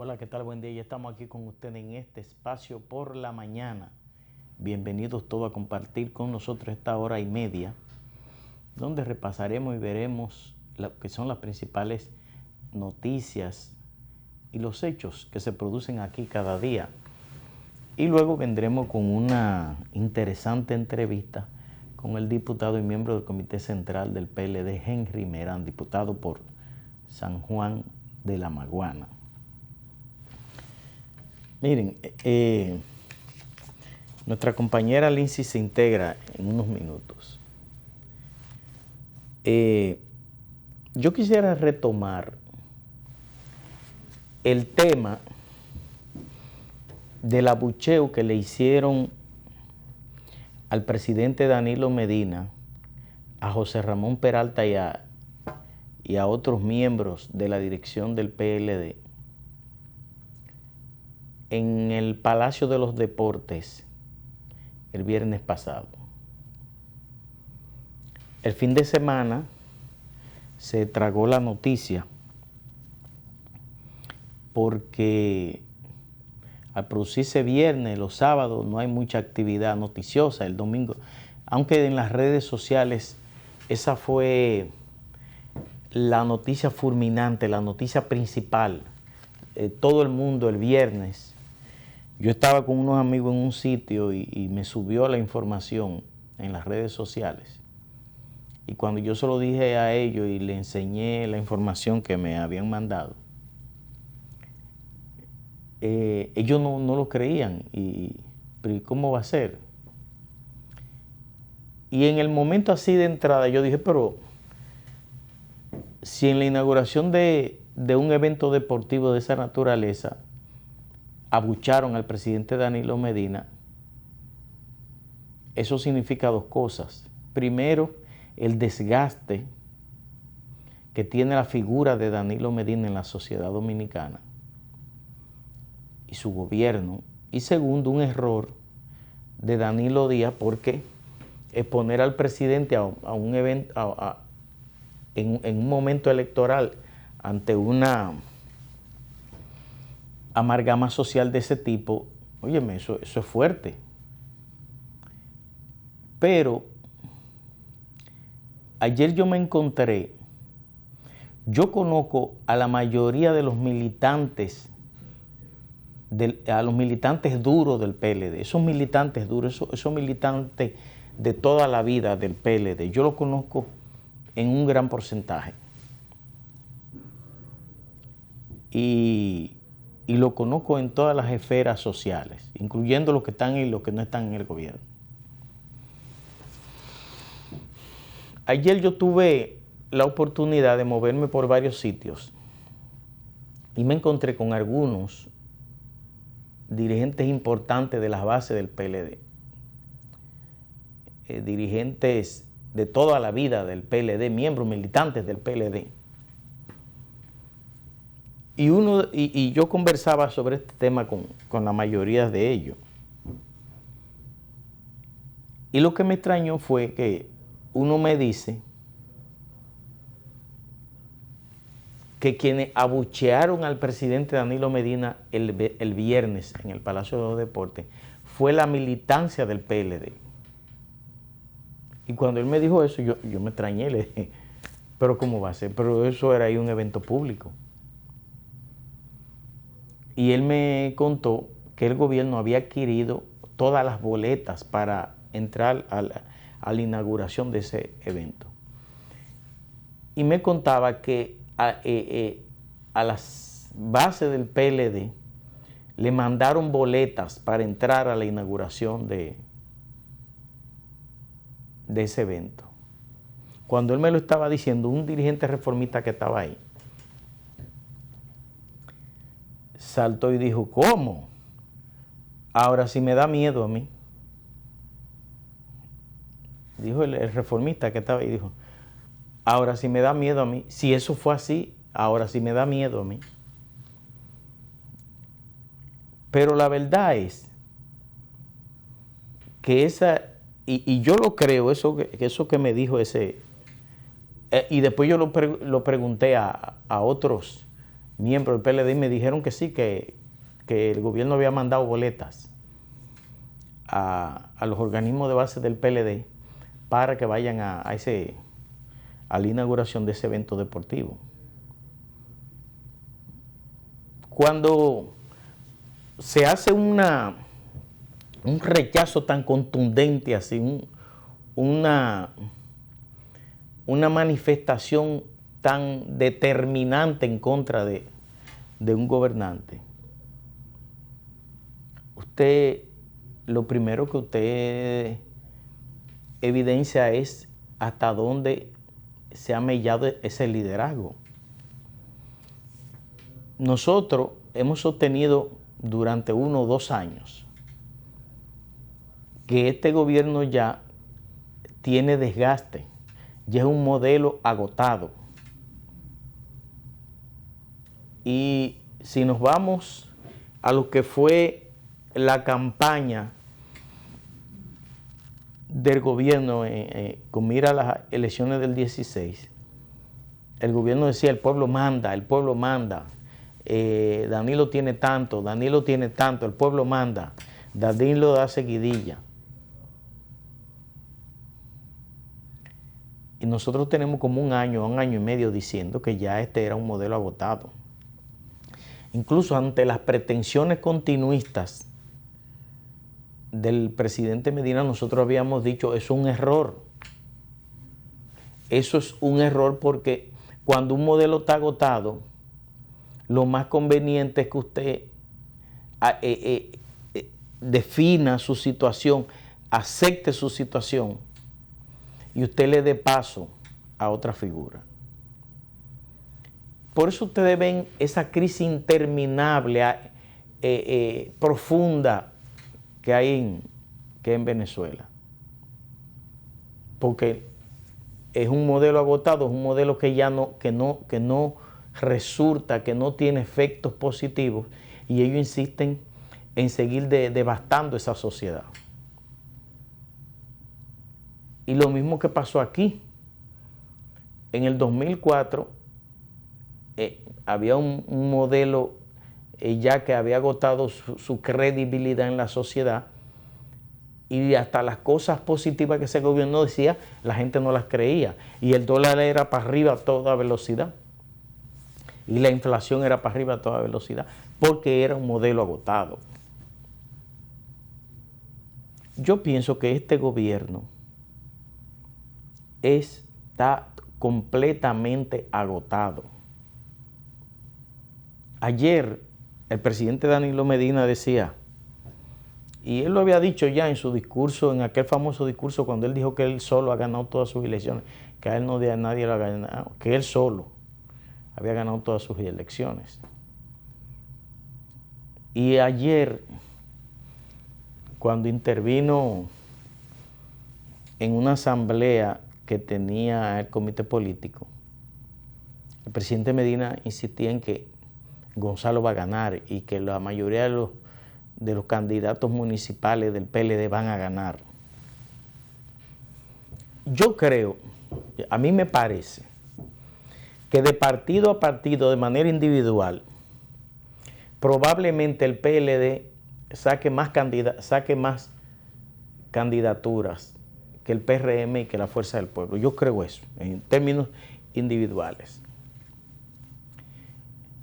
Hola, ¿qué tal? Buen día. Ya estamos aquí con ustedes en este espacio por la mañana. Bienvenidos todos a compartir con nosotros esta hora y media, donde repasaremos y veremos lo que son las principales noticias y los hechos que se producen aquí cada día. Y luego vendremos con una interesante entrevista con el diputado y miembro del Comité Central del PLD, Henry Merán, diputado por San Juan de la Maguana. Miren, nuestra compañera Lindsay se integra en unos minutos. Yo quisiera retomar el tema del abucheo que le hicieron al presidente Danilo Medina, a José Ramón Peralta y a otros miembros de la dirección del PLD en el Palacio de los Deportes el viernes pasado. El fin de semana se tragó la noticia porque al producirse viernes, los sábados no hay mucha actividad noticiosa, el domingo, aunque en las redes sociales esa fue la noticia fulminante, la noticia principal. Todo el mundo el viernes. Yo estaba con unos amigos en un sitio y me subió la información en las redes sociales. Y cuando yo se lo dije a ellos y le enseñé la información que me habían mandado, ellos no lo creían. Pero ¿cómo va a ser? Y en el momento así de entrada yo dije, pero si en la inauguración de un evento deportivo de esa naturaleza abucharon al presidente Danilo Medina, eso significa dos cosas. Primero, el desgaste que tiene la figura de Danilo Medina en la sociedad dominicana y su gobierno. Y segundo, un error de Danilo Díaz, porque exponer al presidente a un evento, en un momento electoral, ante una amalgama social de ese tipo, óyeme, eso es fuerte. Pero ayer yo me encontré, yo conozco a la mayoría de los militantes, a los militantes duros del PLD, esos militantes duros, esos militantes de toda la vida del PLD, yo los conozco en un gran porcentaje. Y lo conozco en todas las esferas sociales, incluyendo los que están y los que no están en el gobierno. Ayer yo tuve la oportunidad de moverme por varios sitios y me encontré con algunos dirigentes importantes de las bases del PLD, dirigentes de toda la vida del PLD, miembros militantes del PLD. Y yo conversaba sobre este tema con la mayoría de ellos. Y lo que me extrañó fue que uno me dice que quienes abuchearon al presidente Danilo Medina el viernes en el Palacio de los Deportes fue la militancia del PLD. Y cuando él me dijo eso, yo me extrañé, le dije, pero ¿cómo va a ser? Pero eso era ahí un evento público. Y él me contó que el gobierno había adquirido todas las boletas para entrar a la inauguración de ese evento. Y me contaba que a las bases del PLD le mandaron boletas para entrar a la inauguración de ese evento. Cuando él me lo estaba diciendo, un dirigente reformista que estaba ahí saltó y dijo, ¿cómo? Ahora sí me da miedo a mí. Dijo el reformista que estaba ahí, dijo, ahora sí me da miedo a mí. Si eso fue así, ahora sí me da miedo a mí. Pero la verdad es que y yo lo creo, eso que me dijo ese, y después yo lo pregunté a otros miembros del PLD y me dijeron que sí, que el gobierno había mandado boletas a los organismos de base del PLD para que vayan a la inauguración de ese evento deportivo. Cuando se hace un rechazo tan contundente así, una manifestación tan determinante en contra de un gobernante, lo primero que usted evidencia es hasta dónde se ha mellado ese liderazgo. Nosotros hemos sostenido durante 1 o 2 años que este gobierno ya tiene desgaste, ya es un modelo agotado. Y si nos vamos a lo que fue la campaña del gobierno con mira a las elecciones del 16, el gobierno decía: el pueblo manda, Danilo tiene tanto, el pueblo manda, Danilo da seguidilla. Y nosotros tenemos como un año y medio diciendo que ya este era un modelo agotado. Incluso ante las pretensiones continuistas del presidente Medina, nosotros habíamos dicho: eso es un error. Eso es un error porque cuando un modelo está agotado, lo más conveniente es que usted defina su situación, acepte su situación y usted le dé paso a otra figura. Por eso ustedes ven esa crisis interminable, profunda que hay en Venezuela. Porque es un modelo agotado, es un modelo que no resulta, que no tiene efectos positivos, y ellos insisten en seguir devastando esa sociedad. Y lo mismo que pasó aquí. En el 2004 había un modelo ya que había agotado su credibilidad en la sociedad, y hasta las cosas positivas que ese gobierno decía, la gente no las creía, y el dólar era para arriba a toda velocidad, y la inflación era para arriba a toda velocidad, porque era un modelo agotado. Yo pienso que este gobierno está completamente agotado. Ayer el presidente Danilo Medina decía, y él lo había dicho ya en su discurso, en aquel famoso discurso cuando él dijo que él solo ha ganado todas sus elecciones, que a él nadie lo ha ganado, que él solo había ganado todas sus elecciones. Y ayer, cuando intervino en una asamblea que tenía el comité político, el presidente Medina insistía en que Gonzalo va a ganar y que la mayoría de los candidatos municipales del PLD van a ganar. Yo creo, a mí me parece, que de partido a partido, de manera individual, probablemente el PLD saque más candidaturas que el PRM y que la Fuerza del Pueblo. Yo creo eso, en términos individuales.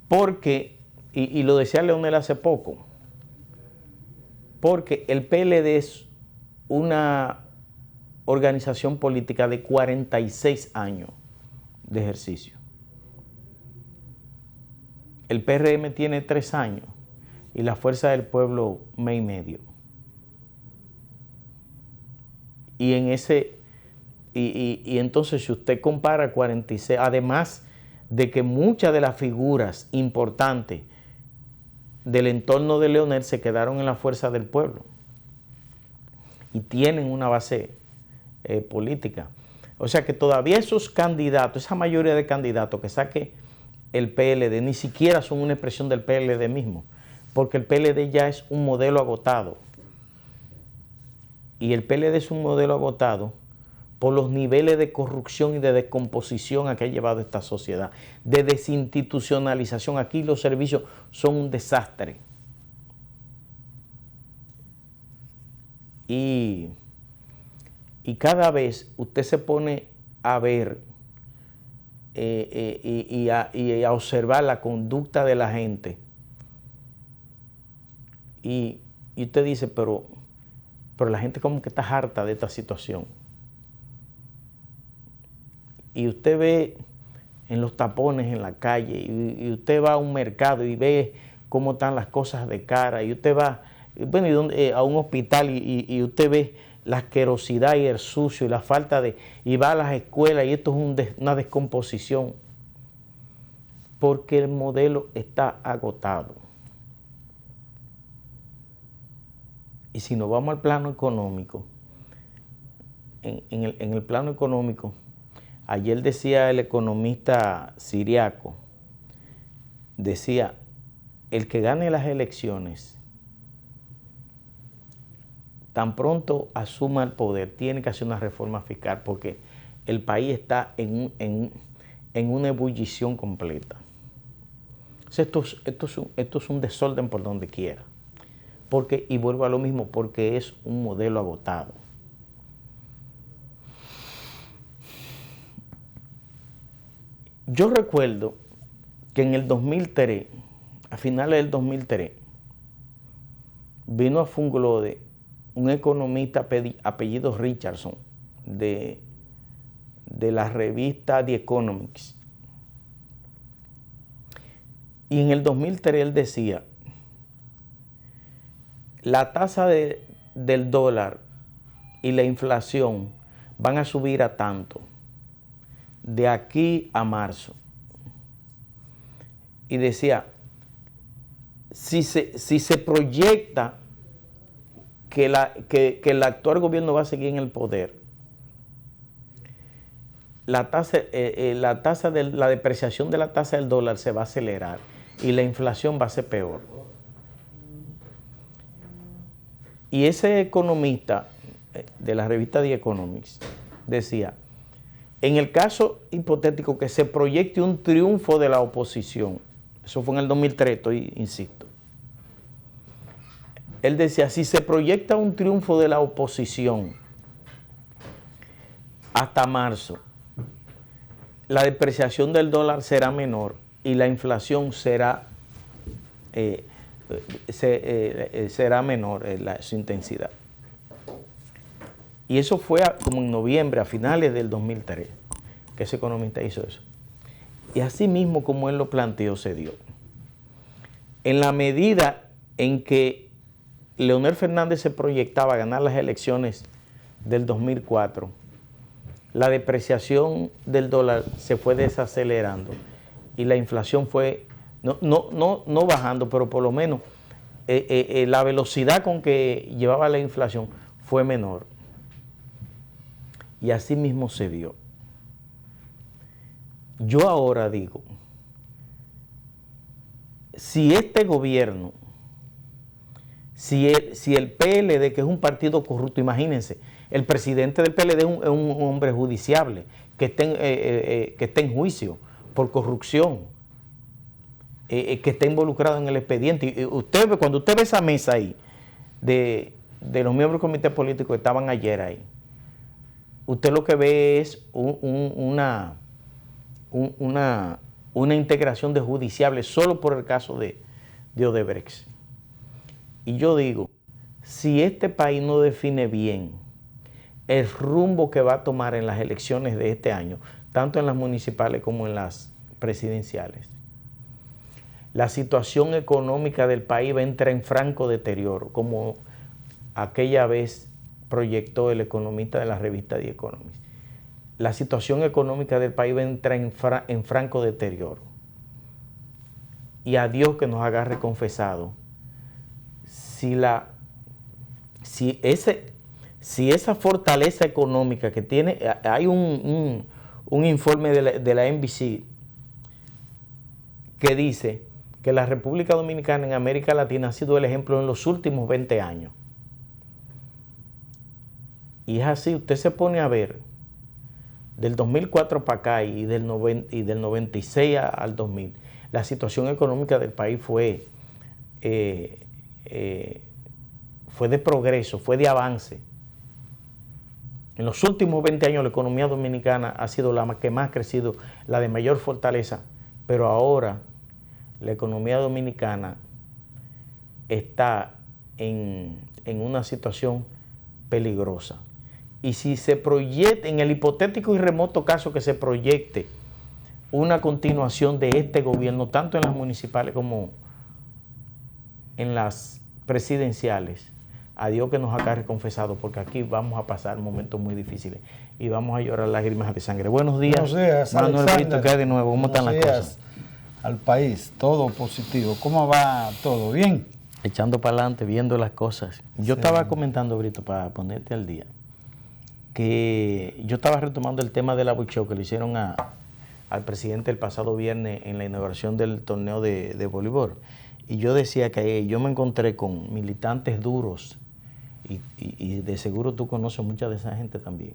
Porque, y lo decía Leonel hace poco, porque el PLD es una organización política de 46 años de ejercicio. El PRM tiene 3 años y la Fuerza del Pueblo mes y medio. Y entonces si usted compara 46, además de que muchas de las figuras importantes del entorno de Leonel se quedaron en la Fuerza del Pueblo y tienen una base política. O sea que todavía esos candidatos, esa mayoría de candidatos que saque el PLD, ni siquiera son una expresión del PLD mismo, porque el PLD ya es un modelo agotado. Y el PLD es un modelo agotado por los niveles de corrupción y de descomposición a que ha llevado esta sociedad, de desinstitucionalización. Aquí los servicios son un desastre. Y cada vez usted se pone a ver y a observar la conducta de la gente. Y usted dice, pero la gente como que está harta de esta situación. Y usted ve en los tapones en la calle, y usted va a un mercado y ve cómo están las cosas de cara, y usted va a un hospital y usted ve la asquerosidad y el sucio y la falta de... y va a las escuelas y esto es una descomposición. Porque el modelo está agotado. Y si nos vamos al plano económico, en el plano económico, ayer decía el economista Siriaco, decía, el que gane las elecciones, tan pronto asuma el poder, tiene que hacer una reforma fiscal porque el país está en una ebullición completa. Esto es un desorden por donde quiera. Y vuelvo a lo mismo, porque es un modelo agotado. Yo recuerdo que en el 2003, a finales del 2003, vino a Funglode un economista apellido Richardson de la revista The Economics. Y en el 2003 él decía, la tasa del dólar y la inflación van a subir a tanto de aquí a marzo. Y decía, si se proyecta que el actual gobierno va a seguir en el poder, la depreciación de la tasa del dólar se va a acelerar y la inflación va a ser peor. Y ese economista de la revista The Economics decía, en el caso hipotético que se proyecte un triunfo de la oposición, eso fue en el 2003, insisto, él decía, si se proyecta un triunfo de la oposición hasta marzo, la depreciación del dólar será menor y la inflación será menor su intensidad. Y eso fue como en noviembre, a finales del 2003, que ese economista hizo eso. Y así mismo como él lo planteó, se dio. En la medida en que Leonel Fernández se proyectaba a ganar las elecciones del 2004, la depreciación del dólar se fue desacelerando y la inflación fue, no bajando, pero por lo menos la velocidad con que llevaba la inflación fue menor. Y así mismo se dio. Yo ahora digo, si este gobierno, si el PLD, que es un partido corrupto, imagínense, el presidente del PLD es un hombre judiciable, que está en juicio por corrupción, que está involucrado en el expediente. Y cuando usted ve esa mesa ahí, de los miembros del comité político que estaban ayer ahí, usted lo que ve es una integración de judiciables solo por el caso de Odebrecht. Y yo digo, si este país no define bien el rumbo que va a tomar en las elecciones de este año, tanto en las municipales como en las presidenciales, la situación económica del país va a entrar en franco deterioro, como aquella vez proyectó el economista de la revista The Economist. La situación económica del país va a entrar en franco deterioro. Y a Dios que nos agarre confesado. Si esa fortaleza económica que tiene, hay un informe de la NBC que dice que la República Dominicana en América Latina ha sido el ejemplo en los últimos 20 años. Y es así, usted se pone a ver del 2004 para acá y del 96 al 2000, la situación económica del país fue de progreso, fue de avance. En los últimos 20 años la economía dominicana ha sido la que más ha crecido, la de mayor fortaleza, pero ahora la economía dominicana está en una situación peligrosa. Y si se proyecta, en el hipotético y remoto caso que se proyecte una continuación de este gobierno, tanto en las municipales como en las presidenciales, a Dios que nos acarre confesado, porque aquí vamos a pasar momentos muy difíciles y vamos a llorar lágrimas de sangre. Buenos días, Manuel Brito, ¿qué hay de nuevo? ¿Cómo están las cosas? Al país, todo positivo. ¿Cómo va todo? ¿Bien? Echando para adelante, viendo las cosas. Yo estaba comentando, Brito, para ponerte al día, que yo estaba retomando el tema del abucheo que le hicieron al presidente el pasado viernes en la inauguración del torneo de voleibol. Y yo decía que yo me encontré con militantes duros, y de seguro tú conoces mucha de esa gente también,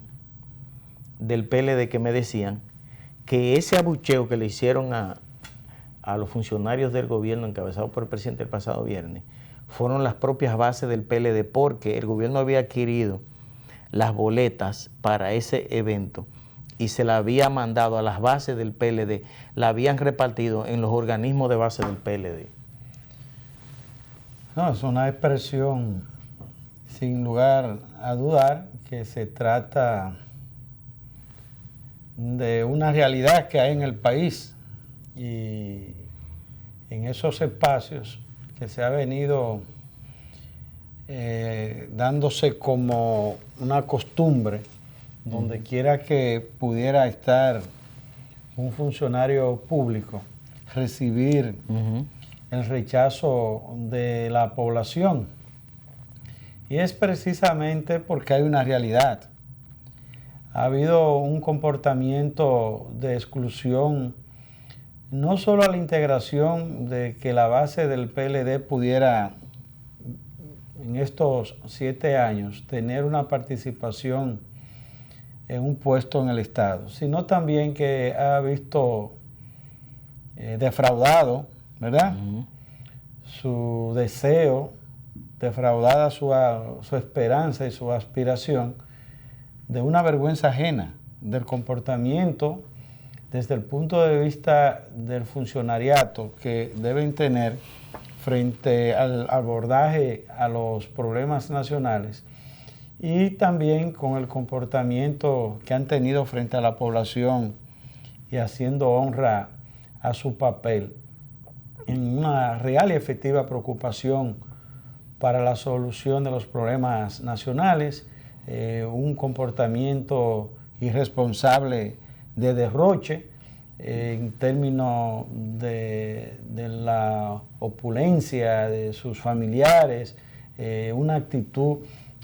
del PLD, que me decían que ese abucheo que le hicieron a los funcionarios del gobierno encabezados por el presidente el pasado viernes fueron las propias bases del PLD, porque el gobierno había adquirido las boletas para ese evento y se la había mandado a las bases del PLD, la habían repartido en los organismos de base del PLD. No, es una expresión sin lugar a dudar que se trata de una realidad que hay en el país, y en esos espacios que se ha venido dándose como una costumbre, donde quiera que pudiera estar un funcionario público, recibir el rechazo de la población. Y es precisamente porque hay una realidad. Ha habido un comportamiento de exclusión, no solo a la integración de que la base del PLD pudiera en estos 7 años tener una participación en un puesto en el Estado, sino también que ha visto defraudado, ¿verdad? Su deseo, defraudada su esperanza y su aspiración de una vergüenza ajena del comportamiento desde el punto de vista del funcionariato que deben tener frente al abordaje a los problemas nacionales, y también con el comportamiento que han tenido frente a la población y haciendo honra a su papel en una real y efectiva preocupación para la solución de los problemas nacionales, un comportamiento irresponsable de derroche en términos de la opulencia de sus familiares, una actitud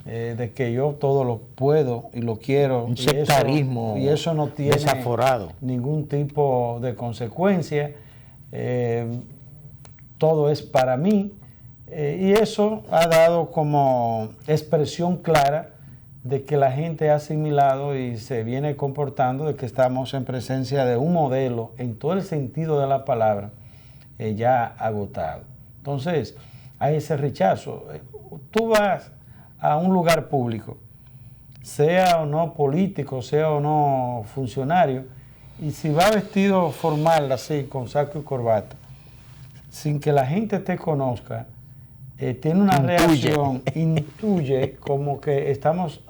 de que yo todo lo puedo y lo quiero. Un sectarismo y eso no tiene desaforado ningún tipo de consecuencia. Todo es para mí, y eso ha dado como expresión clara de que la gente ha asimilado y se viene comportando de que estamos en presencia de un modelo en todo el sentido de la palabra ya agotado. Entonces hay ese rechazo. Tú vas a un lugar público, sea o no político, sea o no funcionario, y si va vestido formal así, con saco y corbata, sin que la gente te conozca, tiene una reacción, intuye como que estamos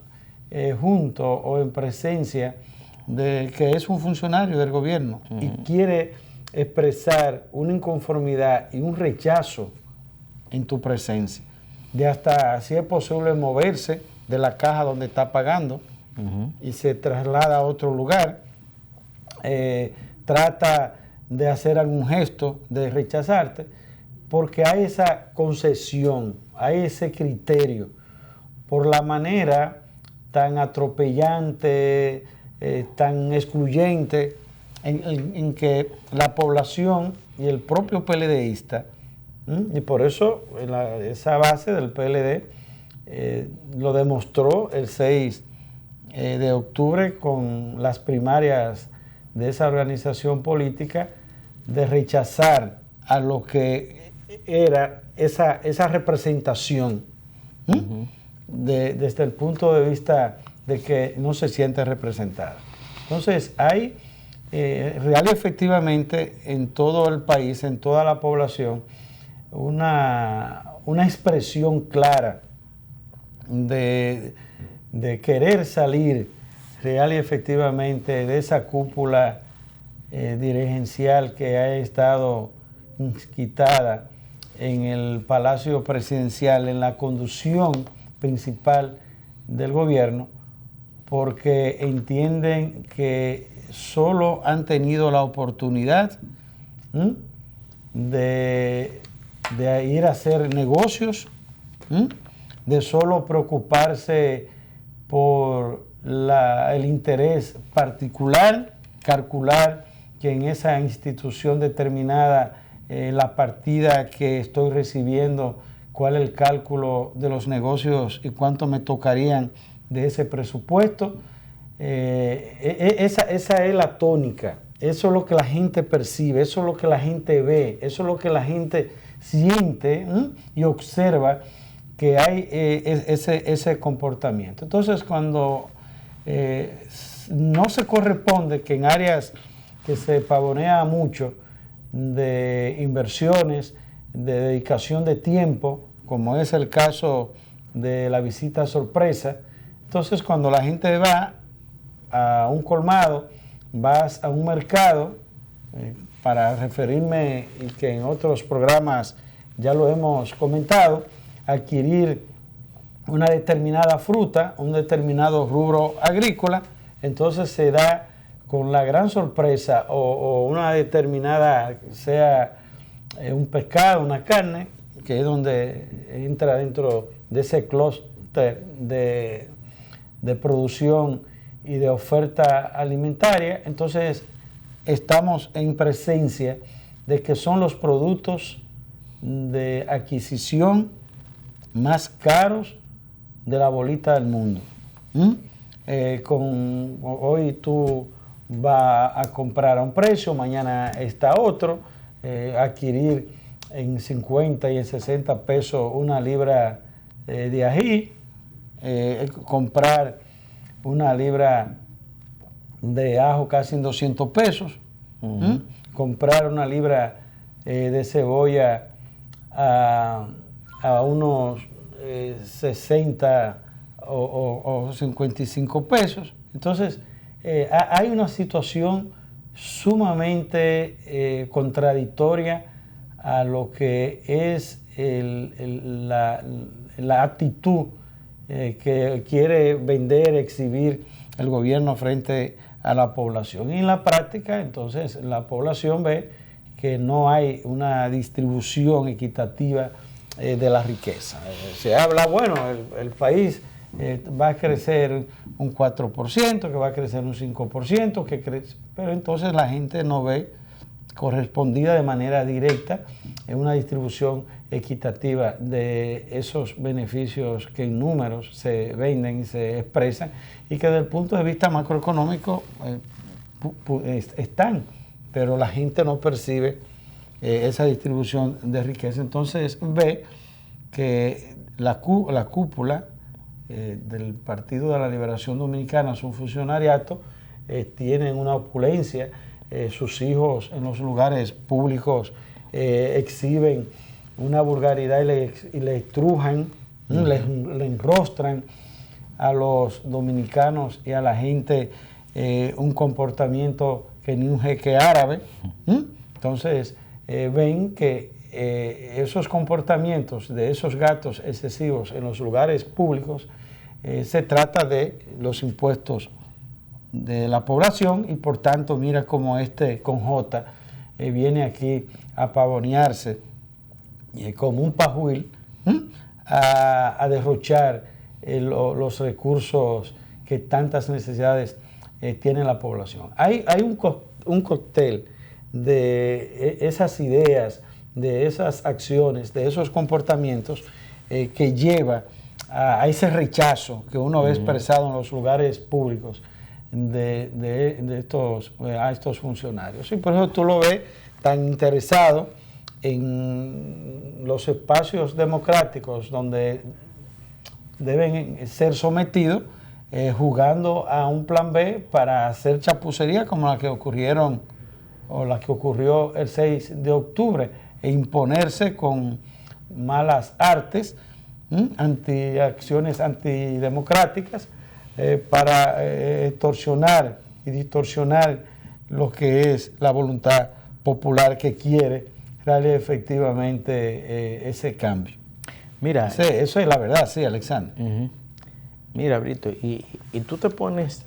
juntos o en presencia de que es un funcionario del gobierno y quiere expresar una inconformidad y un rechazo en tu presencia, de hasta, si es posible, moverse de la caja donde está pagando y se traslada a otro lugar, trata de hacer algún gesto de rechazarte, porque hay esa concesión, hay ese criterio, por la manera tan atropellante, tan excluyente, en que la población y el propio PLDista, y por eso esa base del PLD lo demostró el 6 de octubre con las primarias de esa organización política, de rechazar a lo que era esa representación, desde el punto de vista de que no se siente representada. Entonces, hay real y efectivamente en todo el país, en toda la población, una expresión clara de querer salir real y efectivamente de esa cúpula dirigencial que ha estado insquitada en el Palacio Presidencial, en la conducción principal del gobierno, porque entienden que solo han tenido la oportunidad de ir a hacer negocios, de solo preocuparse por el interés particular, calcular que en esa institución determinada la partida que estoy recibiendo, cuál es el cálculo de los negocios y cuánto me tocarían de ese presupuesto. Esa es la tónica, eso es lo que la gente percibe, eso es lo que la gente ve, eso es lo que la gente siente y observa, que hay ese comportamiento. Entonces, cuando no se corresponde que en áreas que se pavonea mucho de inversiones, de dedicación de tiempo, como es el caso de la visita sorpresa, entonces cuando la gente va a un colmado, vas a un mercado, para referirme, y que en otros programas ya lo hemos comentado, adquirir una determinada fruta, un determinado rubro agrícola, entonces se da con la gran sorpresa o una determinada, sea un pescado, una carne, que es donde entra dentro de ese clúster de producción y de oferta alimentaria. Entonces estamos en presencia de que son los productos de adquisición más caros de la bolita del mundo. Hoy tú vas a comprar a un precio, mañana está otro, adquirir en 50 y en 60 pesos una libra de ají, comprar una libra de ajo casi en 200 pesos, comprar una libra de cebolla a unos 60 o 55 pesos. Entonces, hay una situación sumamente contradictoria a lo que es la actitud que quiere vender, exhibir el gobierno frente a la población. Y en la práctica, entonces, la población ve que no hay una distribución equitativa de la riqueza. Se habla, bueno, el país va a crecer un 4%, que va a crecer un 5%, pero entonces la gente no ve correspondida de manera directa en una distribución equitativa de esos beneficios que en números se venden y se expresan, y que desde el punto de vista macroeconómico están, pero la gente no percibe esa distribución de riqueza. Entonces ve que la cúpula del Partido de la Liberación Dominicana, su funcionariato, tienen una opulencia, sus hijos en los lugares públicos exhiben una vulgaridad y le estrujan, le enrostran a los dominicanos y a la gente un comportamiento que ni un jeque árabe. Entonces ven que esos comportamientos de esos gatos excesivos en los lugares públicos se trata de los impuestos de la población, y por tanto mira cómo con J viene aquí a pavonearse como un pajuil a derrochar los recursos que tantas necesidades tiene la población. Hay un cóctel de esas ideas, de esas acciones, de esos comportamientos que lleva a ese rechazo que uno ve expresado en los lugares públicos a estos funcionarios. Y por eso tú lo ves tan interesado en los espacios democráticos donde deben ser sometidos, jugando a un plan B para hacer chapucería como la que ocurrió el 6 de octubre e imponerse con malas artes, acciones antidemocráticas, para extorsionar y distorsionar lo que es la voluntad popular que quiere darle efectivamente ese cambio. Mira, eso es la verdad, sí, Alexander. Mira, Brito, y tú te pones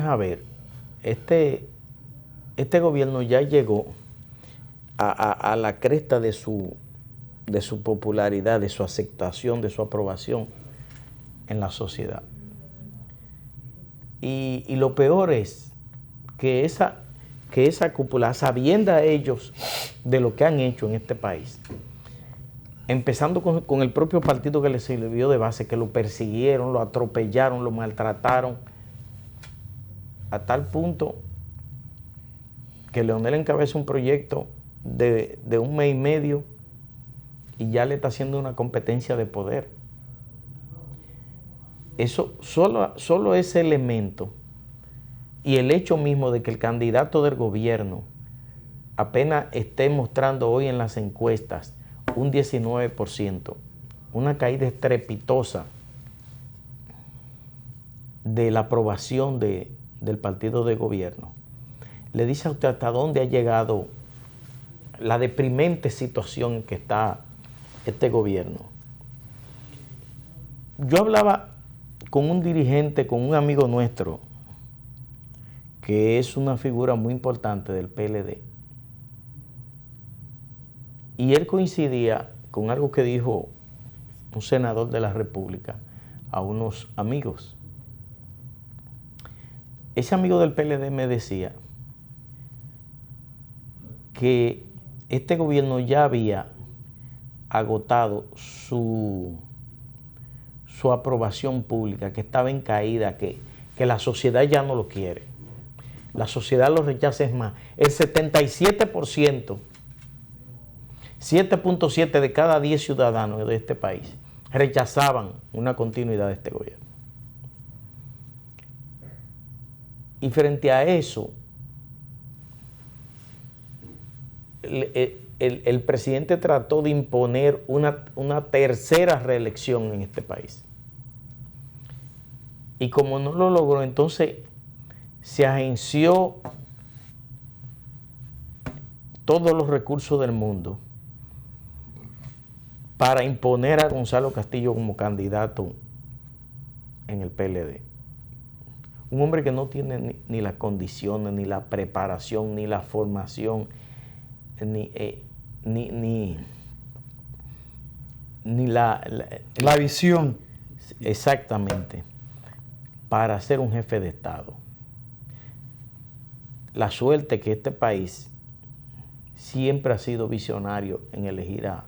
a ver, este gobierno ya llegó a la cresta de su popularidad, de su aceptación, de su aprobación en la sociedad. Y lo peor es que esa cúpula, sabiendo a ellos de lo que han hecho en este país, empezando con el propio partido que les sirvió de base, que lo persiguieron, lo atropellaron, lo maltrataron, a tal punto que Leonel encabeza un proyecto de 1 mes y medio y ya le está haciendo una competencia de poder. Eso, solo ese elemento y el hecho mismo de que el candidato del gobierno apenas esté mostrando hoy en las encuestas un 19%, una caída estrepitosa de la aprobación del partido de gobierno, le dice a usted hasta dónde ha llegado la deprimente situación en que está este gobierno. Yo hablaba con un dirigente, con un amigo nuestro, que es una figura muy importante del PLD, y él coincidía con algo que dijo un senador de la República a unos amigos. Ese amigo del PLD me decía que este gobierno ya había agotado su aprobación pública, que estaba en caída, que la sociedad ya no lo quiere. La sociedad lo rechaza, es más. El 77%, 7.7 de cada 10 ciudadanos de este país rechazaban una continuidad de este gobierno. Y frente a eso, el presidente trató de imponer una tercera reelección en este país. Y como no lo logró, entonces se agenció todos los recursos del mundo para imponer a Gonzalo Castillo como candidato en el PLD. Un hombre que no tiene ni las condiciones, ni la preparación, ni la formación, ni la visión. Exactamente, para ser un jefe de Estado. La suerte que este país siempre ha sido visionario en elegir a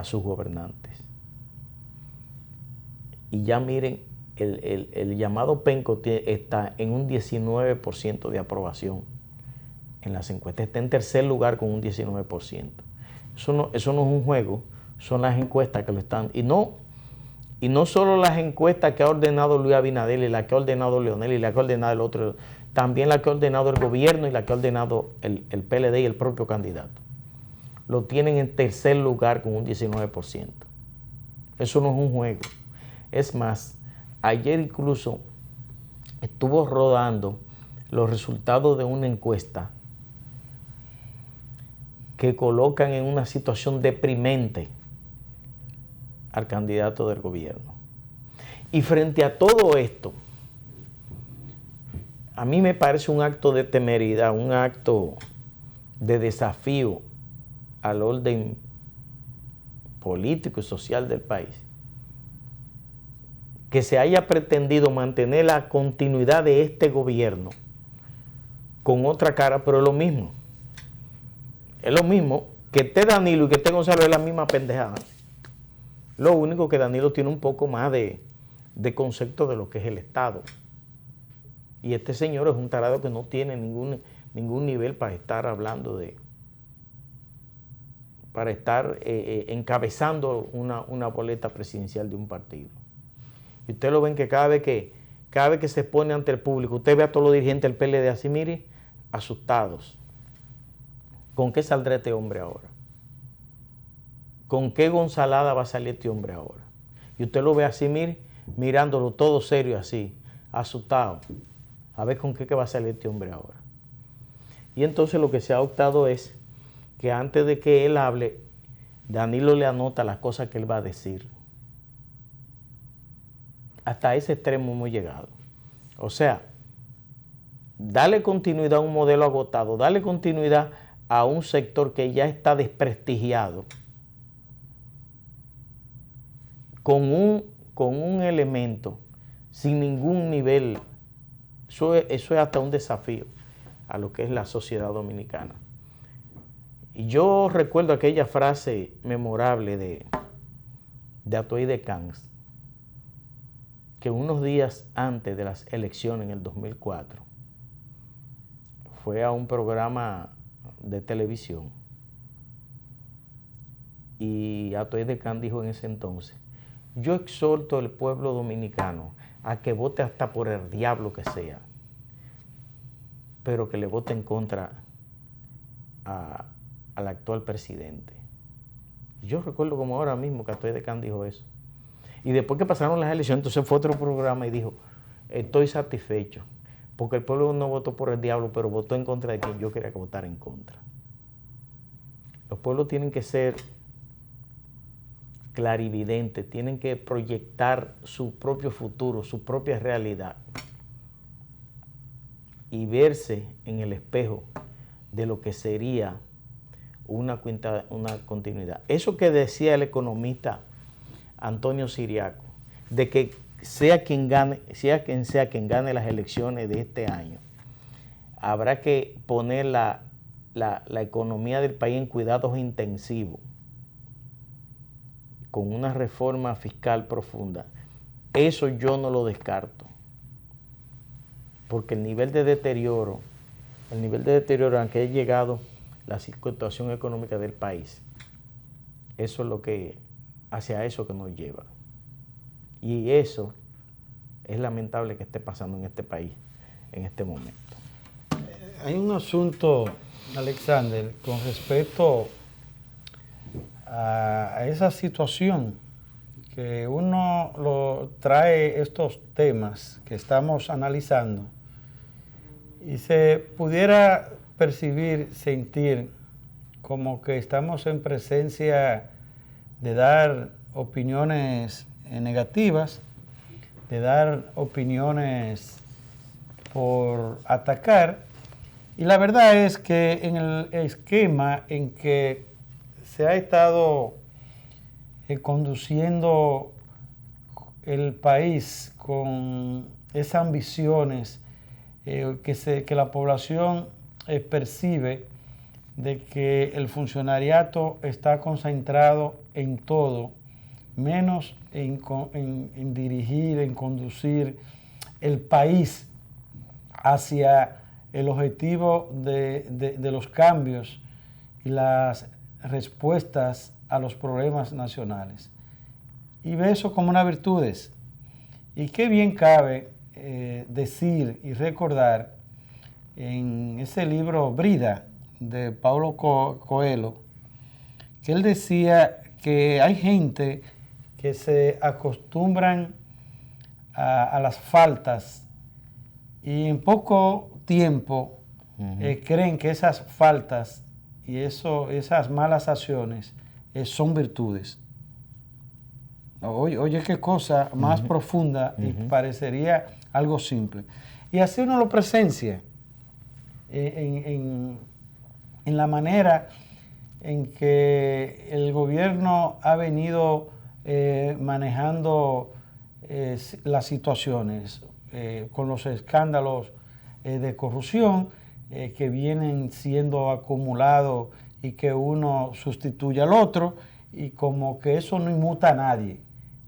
sus gobernantes. Y ya miren, el llamado penco está en un 19% de aprobación en las encuestas. Está en tercer lugar con un 19%. Eso no es un juego, son las encuestas que lo están. Y no solo las encuestas que ha ordenado Luis Abinader y la que ha ordenado Leonel y la que ha ordenado el otro, también la que ha ordenado el gobierno y la que ha ordenado el PLD y el propio candidato. Lo tienen en tercer lugar con un 19%. Eso no es un juego. Es más, ayer incluso estuvo rodando los resultados de una encuesta que colocan en una situación deprimente al candidato del gobierno. Y frente a todo esto, a mí me parece un acto de temeridad, un acto de desafío al orden político y social del país, que se haya pretendido mantener la continuidad de este gobierno con otra cara, pero es lo mismo. Es lo mismo que esté Danilo y que esté Gonzalo, es la misma pendejada. Lo único que Danilo tiene un poco más de concepto de lo que es el Estado. Y este señor es un tarado que no tiene ningún nivel para estar hablando para estar encabezando una boleta presidencial de un partido. Y ustedes lo ven que cada vez que se pone ante el público, usted ve a todos los dirigentes del PLD así, mire, asustados. ¿Con qué saldrá este hombre ahora? ¿Con qué gonzalada va a salir este hombre ahora? Y usted lo ve así, mire, mirándolo todo serio así, asustado. A ver con qué va a salir este hombre ahora. Y entonces lo que se ha optado es que antes de que él hable, Danilo le anota las cosas que él va a decir. Hasta ese extremo hemos llegado. O sea, darle continuidad a un modelo agotado, darle continuidad a un sector que ya está desprestigiado, con un elemento sin ningún nivel. Eso es hasta un desafío a lo que es la sociedad dominicana. Y yo recuerdo aquella frase memorable de Atoy de Cans, que unos días antes de las elecciones en el 2004 fue a un programa de televisión y Atoy de Cans dijo en ese entonces: yo exhorto al pueblo dominicano a que vote hasta por el diablo que sea, pero que le vote en contra al actual presidente. Yo recuerdo como ahora mismo que Atoy de Cans dijo eso. Y después que pasaron las elecciones, entonces fue otro programa y dijo: estoy satisfecho, porque el pueblo no votó por el diablo, pero votó en contra de quien yo quería que votara en contra. Los pueblos tienen que ser clarividentes, tienen que proyectar su propio futuro, su propia realidad y verse en el espejo de lo que sería una continuidad. Eso que decía el economista Antonio Siriaco, de que sea quien sea quien gane las elecciones de este año, habrá que poner la economía del país en cuidados intensivos, con una reforma fiscal profunda. Eso yo no lo descarto, porque el nivel de deterioro al que ha llegado la situación económica del país, eso es lo que, hacia eso que nos lleva. Y eso es lamentable que esté pasando en este país en este momento. Hay un asunto, Alexander, con respecto a esa situación que uno lo trae estos temas que estamos analizando y se pudiera percibir, sentir como que estamos en presencia de dar opiniones negativas, de dar opiniones por atacar, y la verdad es que en el esquema en que se ha estado conduciendo el país con esas ambiciones que la población percibe de que el funcionariato está concentrado en todo, menos en dirigir, en conducir el país hacia el objetivo de los cambios y las respuestas a los problemas nacionales. Y ve eso como una virtud. Y qué bien cabe decir y recordar en ese libro Brida de Paulo Coelho, que él decía que hay gente que se acostumbran a las faltas y en poco tiempo creen que esas faltas y esas malas acciones son virtudes. Oye, qué cosa más profunda y parecería algo simple. Y así uno lo presencia en la manera en que el gobierno ha venido manejando las situaciones con los escándalos de corrupción que vienen siendo acumulados y que uno sustituye al otro, y como que eso no inmuta a nadie,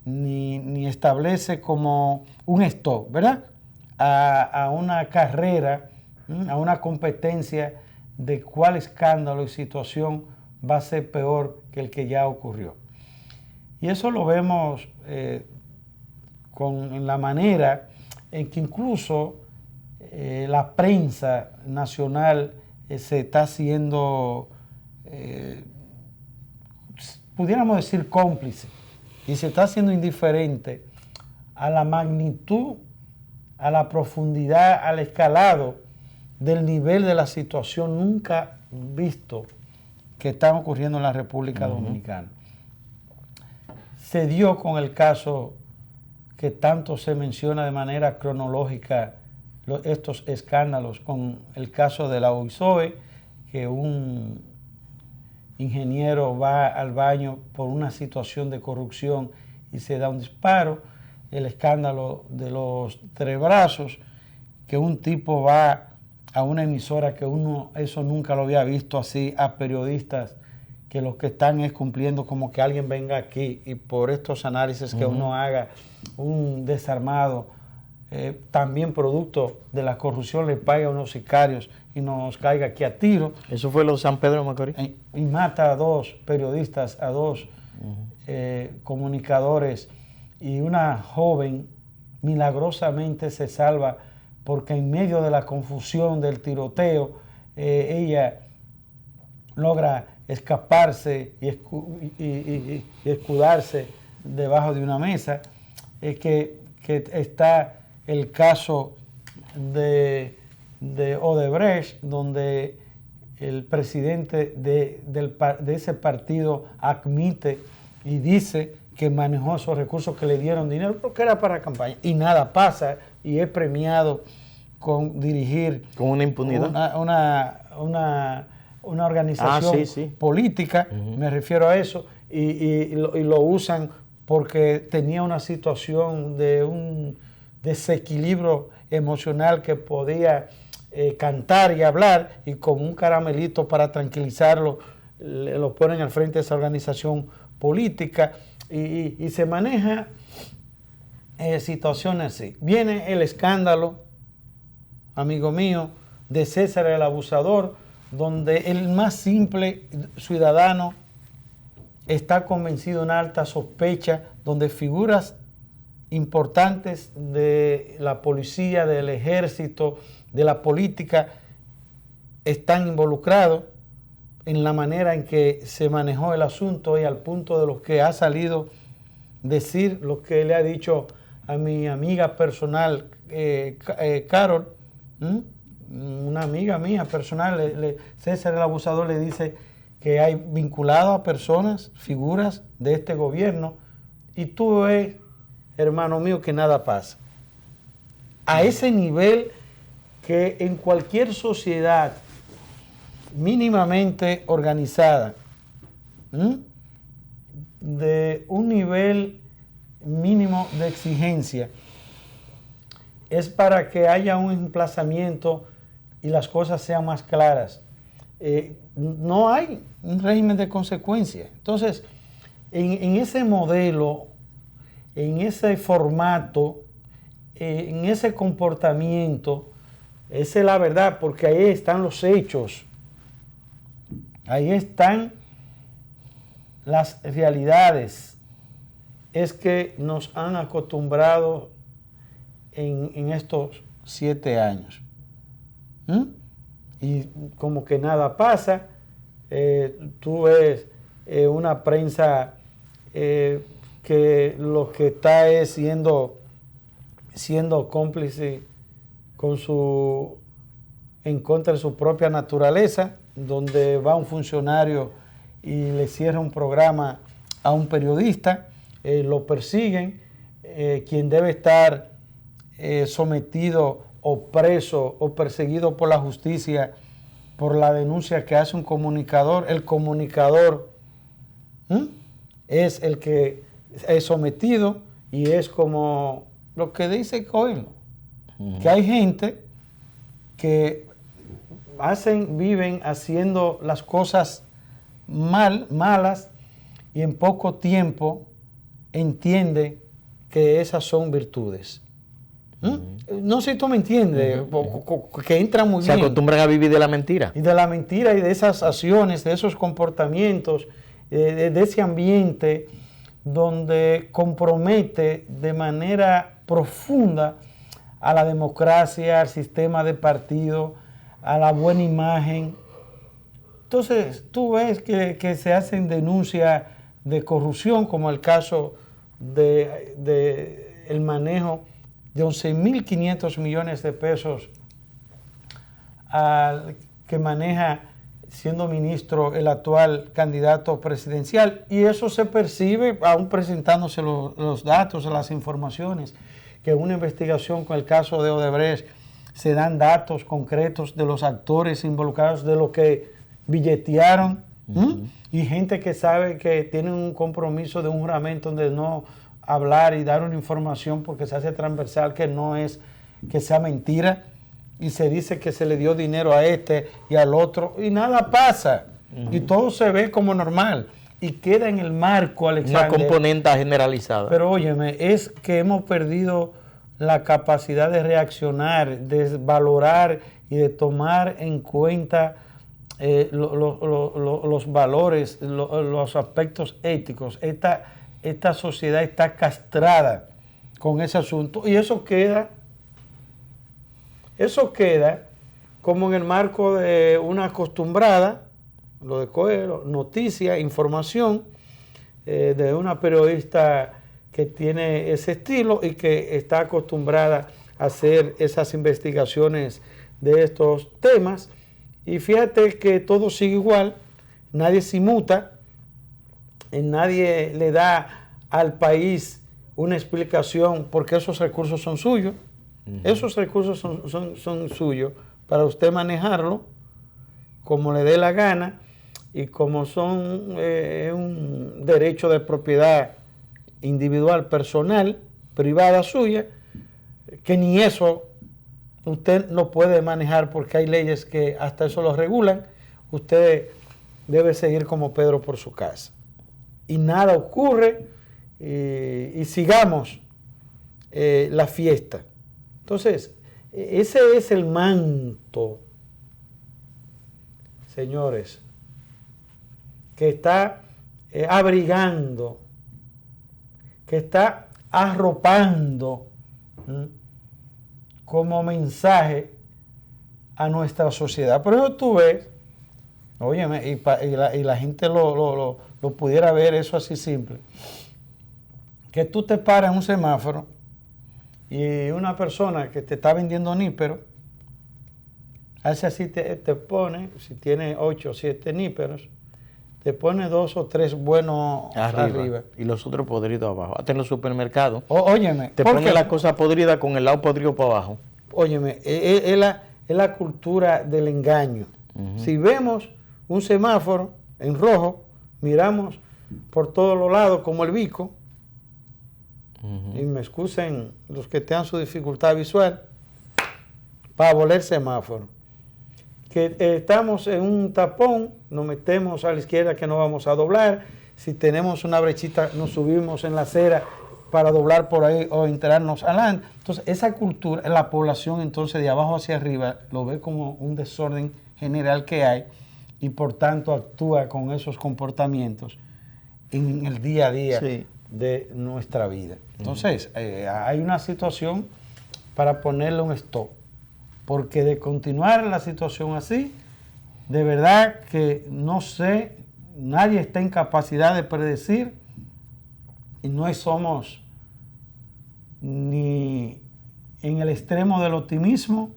ni establece como un stop, ¿verdad? A una carrera, a una competencia de cuál escándalo y situación va a ser peor que el que ya ocurrió. Y eso lo vemos en la manera en que incluso la prensa nacional se está haciendo, pudiéramos decir, cómplice, y se está haciendo indiferente a la magnitud, a la profundidad, al escalado del nivel de la situación nunca visto que está ocurriendo en la República Dominicana. Se dio con el caso que tanto se menciona de manera cronológica, estos escándalos, con el caso de la OISOE, que un ingeniero va al baño por una situación de corrupción y se da un disparo, el escándalo de los 3 brazos, que un tipo va a una emisora que eso nunca lo había visto así, a periodistas que lo que están es cumpliendo como que alguien venga aquí y por estos análisis que uno haga un desarmado, también producto de la corrupción, le paga a unos sicarios y nos caiga aquí a tiro. Eso fue lo de San Pedro de Macorís. Y mata a 2 periodistas, a 2 comunicadores, y una joven milagrosamente se salva porque en medio de la confusión del tiroteo, ella logra escaparse y escudarse debajo de una mesa. Que está el caso de Odebrecht, donde el presidente de ese partido admite y dice que manejó esos recursos, que le dieron dinero porque era para campaña, y nada pasa, y es premiado con dirigir con una impunidad una organización política, me refiero a eso, y lo usan porque tenía una situación de un desequilibrio emocional que podía cantar y hablar, y con un caramelito para tranquilizarlo lo ponen al frente de esa organización política, y se maneja situaciones así. Viene el escándalo, amigo mío, de César el Abusador, donde el más simple ciudadano está convencido de una alta sospecha, donde figuras importantes de la policía, del ejército, de la política, están involucrados en la manera en que se manejó el asunto, y al punto de lo que ha salido decir, lo que le ha dicho a mi amiga personal, Carol, una amiga mía personal, César el Abusador, le dice que hay vinculado a personas, figuras de este gobierno, y tú ves, hermano mío, que nada pasa. A ese nivel que en cualquier sociedad mínimamente organizada, de un nivel mínimo de exigencia, es para que haya un emplazamiento y las cosas sean más claras. No hay un régimen de consecuencia. Entonces, en ese modelo, en ese formato, en ese comportamiento, esa es la verdad, porque ahí están los hechos, ahí están las realidades. Es que nos han acostumbrado en estos 7 años. Y como que nada pasa. Tú ves una prensa que lo que está es siendo cómplice en contra de su propia naturaleza, donde va un funcionario y le cierra un programa a un periodista, lo persiguen, quien debe estar sometido o preso o perseguido por la justicia por la denuncia que hace un comunicador. El comunicador es el que es sometido, y es como lo que dice Coelho, que hay gente que viven haciendo las cosas malas, y en poco tiempo entiende que esas son virtudes. No sé si tú me entiendes, que entra muy bien. Se acostumbran a vivir de la mentira. Y de la mentira y de esas acciones, de esos comportamientos, de ese ambiente donde compromete de manera profunda a la democracia, al sistema de partido, a la buena imagen. Entonces, tú ves que se hacen denuncias de corrupción, como el caso de el manejo de 11.500 millones de pesos que maneja, siendo ministro, el actual candidato presidencial. Y eso se percibe, aún presentándose los datos, las informaciones, que en una investigación con el caso de Odebrecht se dan datos concretos de los actores involucrados, de lo que billetearon, y gente que sabe que tienen un compromiso de un juramento de no hablar y dar una información porque se hace transversal, que no es que sea mentira, y se dice que se le dio dinero a este y al otro, y nada pasa, y todo se ve como normal, y queda en el marco, Alexander. Una componente generalizada. Pero óyeme, es que hemos perdido la capacidad de reaccionar, de valorar y de tomar en cuenta los valores, los aspectos éticos. Esta sociedad está castrada con ese asunto, y eso queda como en el marco de una acostumbrada, lo de Coelho, noticia, información de una periodista que tiene ese estilo y que está acostumbrada a hacer esas investigaciones de estos temas. Y fíjate que todo sigue igual, nadie se inmuta, nadie le da al país una explicación porque esos recursos son suyos. Esos recursos son suyos para usted manejarlo como le dé la gana, y como son un derecho de propiedad individual, personal, privada suya, que ni eso usted no puede manejar porque hay leyes que hasta eso lo regulan. Usted debe seguir como Pedro por su casa. Y nada ocurre, y sigamos la fiesta. Entonces, ese es el manto, señores, que está abrigando, que está arropando como mensaje a nuestra sociedad. Por eso tú ves, óyeme, y la gente lo pudiera ver eso así simple, que tú te paras en un semáforo y una persona que te está vendiendo níperos, hace así, te pone, si tiene 8 o 7 níperos, te pone 2 o 3 buenos arriba. Y los otros podridos abajo. Hasta en los supermercados. Óyeme. Te pone la cosa podrida con el lado podrido para abajo. Óyeme, es la cultura del engaño. Si vemos un semáforo en rojo, miramos por todos los lados como el bico, y me excusen los que tengan su dificultad visual, para voler semáforo. Que estamos en un tapón, nos metemos a la izquierda que no vamos a doblar. Si tenemos una brechita, nos subimos en la acera para doblar por ahí o enterarnos adelante. Entonces, esa cultura, la población entonces de abajo hacia arriba lo ve como un desorden general que hay, y por tanto actúa con esos comportamientos en el día a día de nuestra vida. Entonces, hay una situación para ponerle un stop. Porque de continuar la situación así, de verdad que no sé, nadie está en capacidad de predecir, y no somos ni en el extremo del optimismo,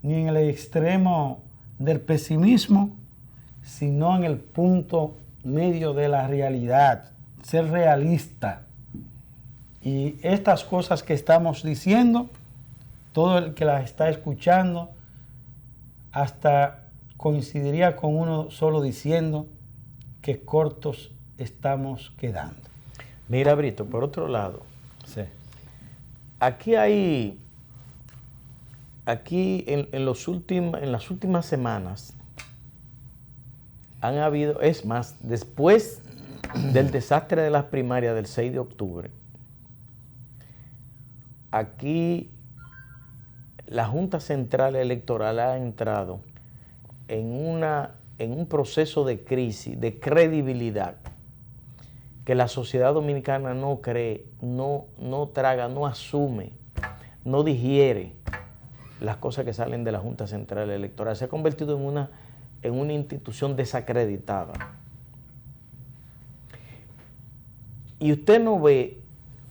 ni en el extremo del pesimismo, sino en el punto medio de la realidad, ser realista. Y estas cosas que estamos diciendo, todo el que las está escuchando hasta coincidiría con uno solo diciendo que cortos estamos quedando. Mira, Brito, por otro lado, aquí en las últimas semanas han habido, es más, después del desastre de las primarias del 6 de octubre, aquí la Junta Central Electoral ha entrado en un proceso de crisis, de credibilidad, que la sociedad dominicana no cree, no traga, no asume, no digiere las cosas que salen de la Junta Central Electoral. Se ha convertido en una institución desacreditada. Y usted no ve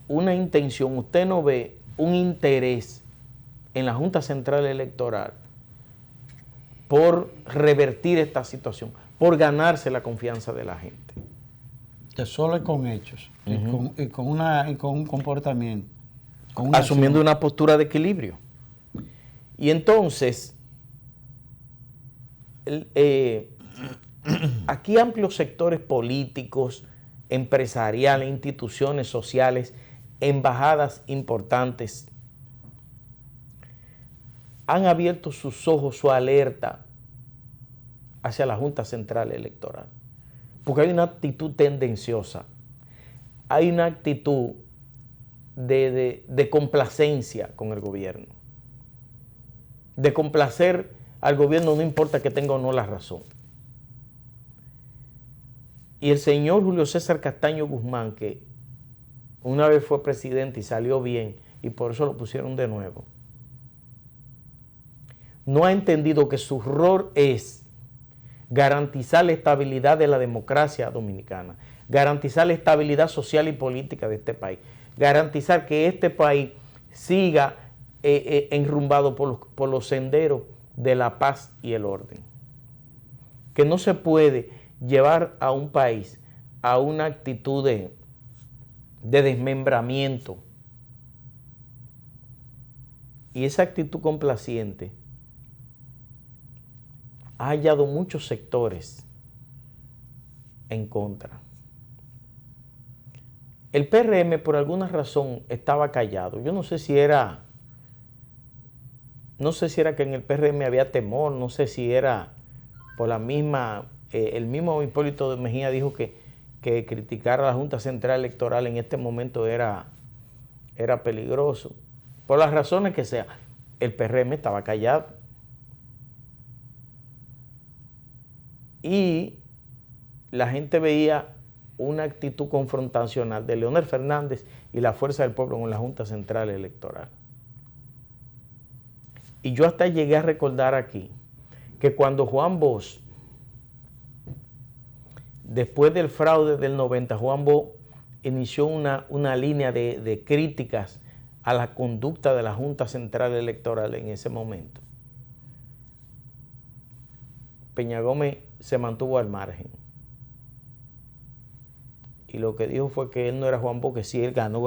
una intención, usted no ve un interés en la Junta Central Electoral por revertir esta situación, por ganarse la confianza de la gente. Que solo es con hechos, y con un comportamiento. Asumiendo una postura de equilibrio. Y entonces, aquí amplios sectores políticos, empresariales, instituciones sociales, embajadas importantes, han abierto sus ojos, su alerta hacia la Junta Central Electoral. Porque hay una actitud tendenciosa, hay una actitud de complacencia con el gobierno, de complacer al gobierno no importa que tenga o no la razón. Y el señor Julio César Castaño Guzmán, que una vez fue presidente y salió bien, y por eso lo pusieron de nuevo, no ha entendido que su rol es garantizar la estabilidad de la democracia dominicana, garantizar la estabilidad social y política de este país, garantizar que este país siga enrumbado por los senderos de la paz y el orden. Que no se puede llevar a un país a una actitud de desmembramiento. Y esa actitud complaciente ha hallado muchos sectores en contra. El PRM por alguna razón estaba callado. Yo no sé si era que en el PRM había temor, no sé si era por la misma, el mismo Hipólito Mejía dijo que criticar a la Junta Central Electoral en este momento era peligroso. Por las razones que sea, el PRM estaba callado. Y la gente veía una actitud confrontacional de Leonel Fernández y la Fuerza del Pueblo con la Junta Central Electoral. Y yo hasta llegué a recordar aquí que cuando Juan Bosch, después del fraude del 90, Juan Bosch inició una línea de críticas a la conducta de la Junta Central Electoral en ese momento. Peña Gómez se mantuvo al margen. Y lo que dijo fue que él no era Juan Bosch, que si él ganó.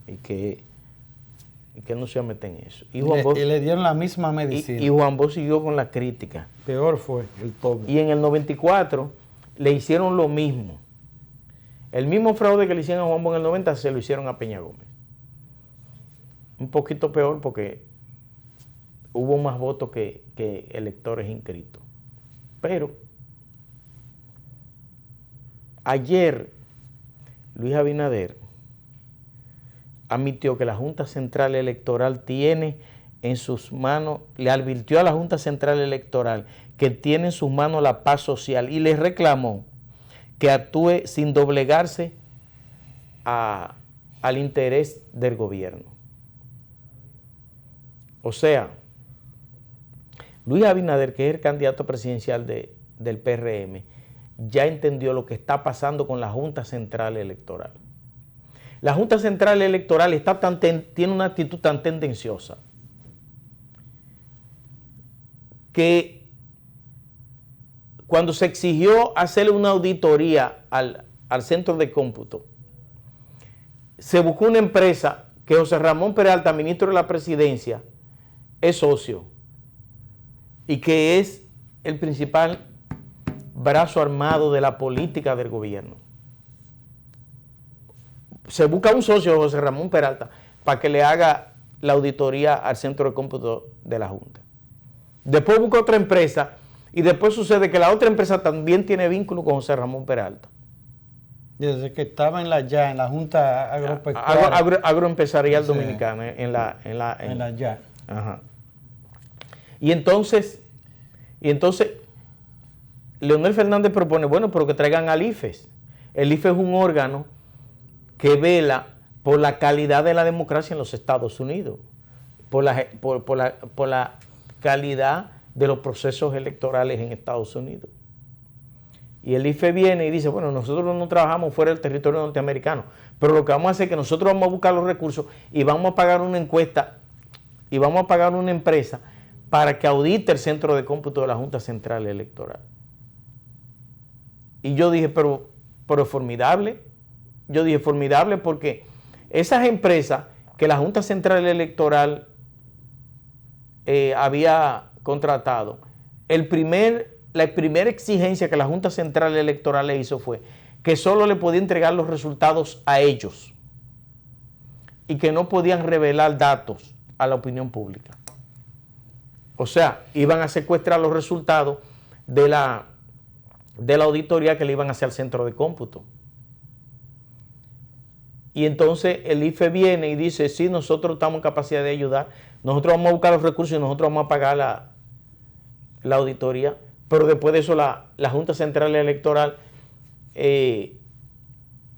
Y que no se iba a meter en eso. Y le dieron la misma medicina. Y Juan Bosch siguió con la crítica. Peor fue el toque. Y en el 94 le hicieron lo mismo. El mismo fraude que le hicieron a Juan Bosch en el 90 se lo hicieron a Peña Gómez. Un poquito peor porque hubo más votos que electores inscritos. Pero ayer Luis Abinader admitió que la Junta Central Electoral tiene en sus manos, le advirtió a la Junta Central Electoral que tiene en sus manos la paz social y le reclamó que actúe sin doblegarse al interés del gobierno. O sea, Luis Abinader, que es el candidato presidencial del PRM, ya entendió lo que está pasando con la Junta Central Electoral. La Junta Central Electoral tiene una actitud tan tendenciosa que cuando se exigió hacerle una auditoría al centro de cómputo, se buscó una empresa que José Ramón Peralta, ministro de la Presidencia, es socio y que es el principal brazo armado de la política del gobierno. Se busca un socio, José Ramón Peralta, para que le haga la auditoría al centro de cómputo de la Junta. Después busca otra empresa y después sucede que la otra empresa también tiene vínculo con José Ramón Peralta. Desde que estaba en la Junta Agropecuaria. Agroempresarial Sí. Dominicana, en la Ya. Ajá. Y entonces, Leonel Fernández propone, bueno, pero que traigan al IFES. El IFES es un órgano que vela por la calidad de la democracia en los Estados Unidos, por la calidad de los procesos electorales en Estados Unidos. Y el IFE viene y dice, bueno, nosotros no trabajamos fuera del territorio norteamericano, pero lo que vamos a hacer es que nosotros vamos a buscar los recursos y vamos a pagar una encuesta y vamos a pagar una empresa para que audite el centro de cómputo de la Junta Central Electoral. Y yo dije, pero es formidable. Yo dije, formidable porque esas empresas que la Junta Central Electoral había contratado, la primera exigencia que la Junta Central Electoral le hizo fue que solo le podía entregar los resultados a ellos y que no podían revelar datos a la opinión pública. O sea, iban a secuestrar los resultados de la auditoría que le iban a hacer al centro de cómputo. Y entonces el IFE viene y dice, sí, nosotros estamos en capacidad de ayudar, nosotros vamos a buscar los recursos y nosotros vamos a pagar la auditoría, pero después de eso la Junta Central Electoral,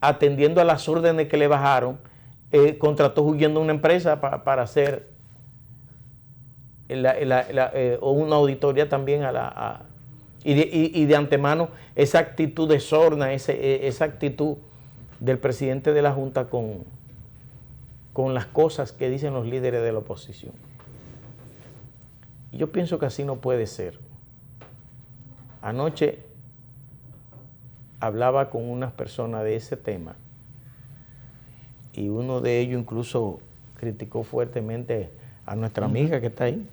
atendiendo a las órdenes que le bajaron, contrató huyendo una empresa para hacer una auditoría también y de antemano esa actitud de sorna, esa actitud del presidente de la Junta con las cosas que dicen los líderes de la oposición. Y yo pienso que así no puede ser. Anoche hablaba con unas personas de ese tema y uno de ellos incluso criticó fuertemente a nuestra amiga que está ahí.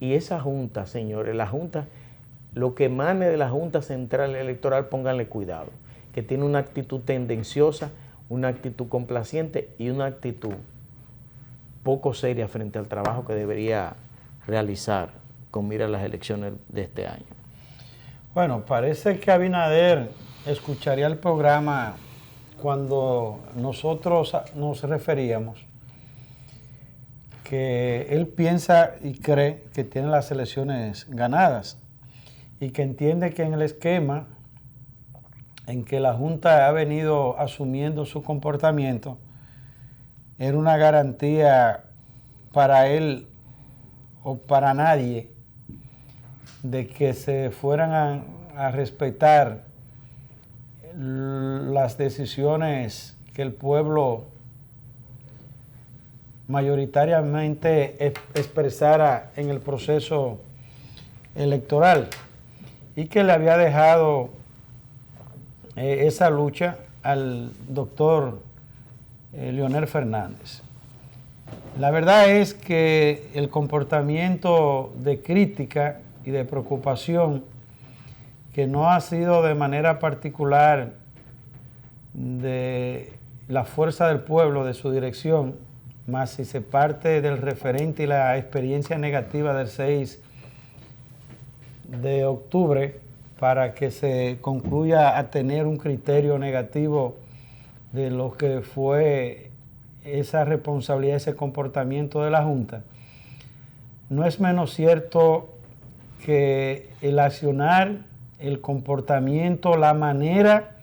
Y esa Junta, señores, la Junta, lo que emane de la Junta Central Electoral, pónganle cuidado, que tiene una actitud tendenciosa, una actitud complaciente y una actitud poco seria frente al trabajo que debería realizar con mira a las elecciones de este año. Bueno, parece que Abinader escucharía el programa cuando nosotros nos referíamos que él piensa y cree que tiene las elecciones ganadas y que entiende que en el esquema en que la Junta ha venido asumiendo su comportamiento era una garantía para él o para nadie de que se fueran a respetar las decisiones que el pueblo mayoritariamente expresara en el proceso electoral y que le había dejado esa lucha al doctor Leonel Fernández. La verdad es que el comportamiento de crítica y de preocupación que no ha sido de manera particular de la fuerza del pueblo, de su dirección, más si se parte del referente y la experiencia negativa del 6 de octubre para que se concluya a tener un criterio negativo de lo que fue esa responsabilidad, ese comportamiento de la Junta. No es menos cierto que el accionar, el comportamiento, la manera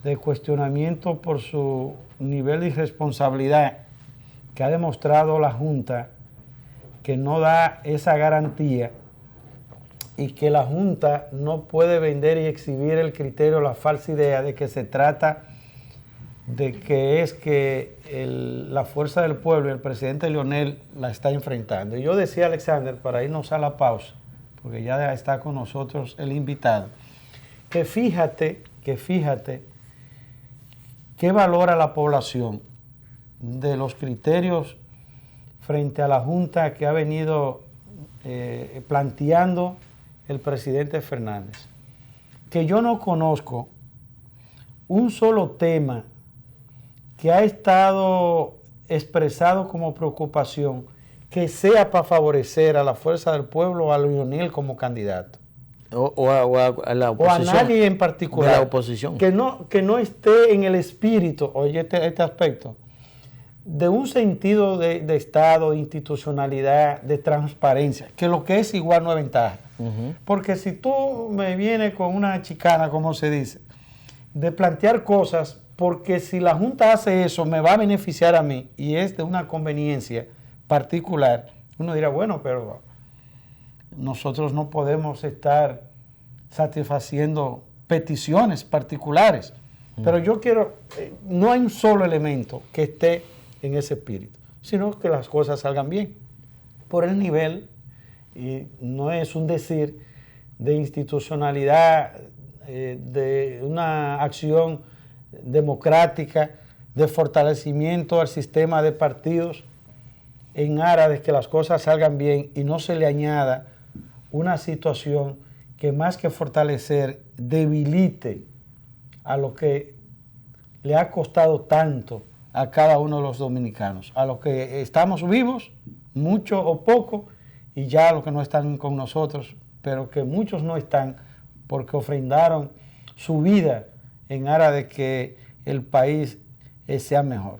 de cuestionamiento por su nivel de irresponsabilidad que ha demostrado la Junta, que no da esa garantía y que la Junta no puede vender y exhibir el criterio, la falsa idea de que se trata de que es que la fuerza del pueblo y el presidente Leonel la está enfrentando. Y yo decía, Alexander, para irnos a la pausa, porque ya está con nosotros el invitado, que fíjate qué valora la población de los criterios frente a la Junta que ha venido planteando el presidente Fernández. Que yo no conozco un solo tema que ha estado expresado como preocupación que sea para favorecer a la fuerza del pueblo o a Leonel como candidato. a la o a oposición. nadie en particular De la oposición. que no esté en el espíritu, oye, este aspecto, de un sentido de Estado, de institucionalidad, de transparencia, que lo que es igual no es ventaja. Porque si tú me vienes con una chicana, como se dice, de plantear cosas, porque si la Junta hace eso, me va a beneficiar a mí, y es de una conveniencia particular, uno dirá, bueno, pero nosotros no podemos estar satisfaciendo peticiones particulares. Pero yo quiero, no hay un solo elemento que esté en ese espíritu, sino que las cosas salgan bien. Por el nivel, y no es un decir, de institucionalidad, de una acción democrática, de fortalecimiento al sistema de partidos, en aras de que las cosas salgan bien y no se le añada una situación que más que fortalecer, debilite a lo que le ha costado tanto a cada uno de los dominicanos, a los que estamos vivos, mucho o poco, y ya a los que no están con nosotros, pero que muchos no están porque ofrendaron su vida en aras de que el país sea mejor.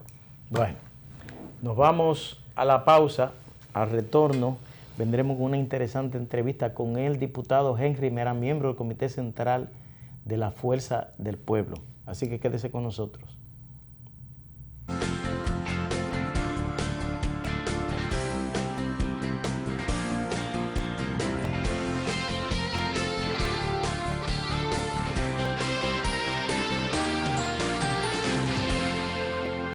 Bueno, nos vamos a la pausa, al retorno vendremos con una interesante entrevista con el diputado Henry Mera, miembro del Comité Central de la Fuerza del Pueblo. Así que quédese con nosotros.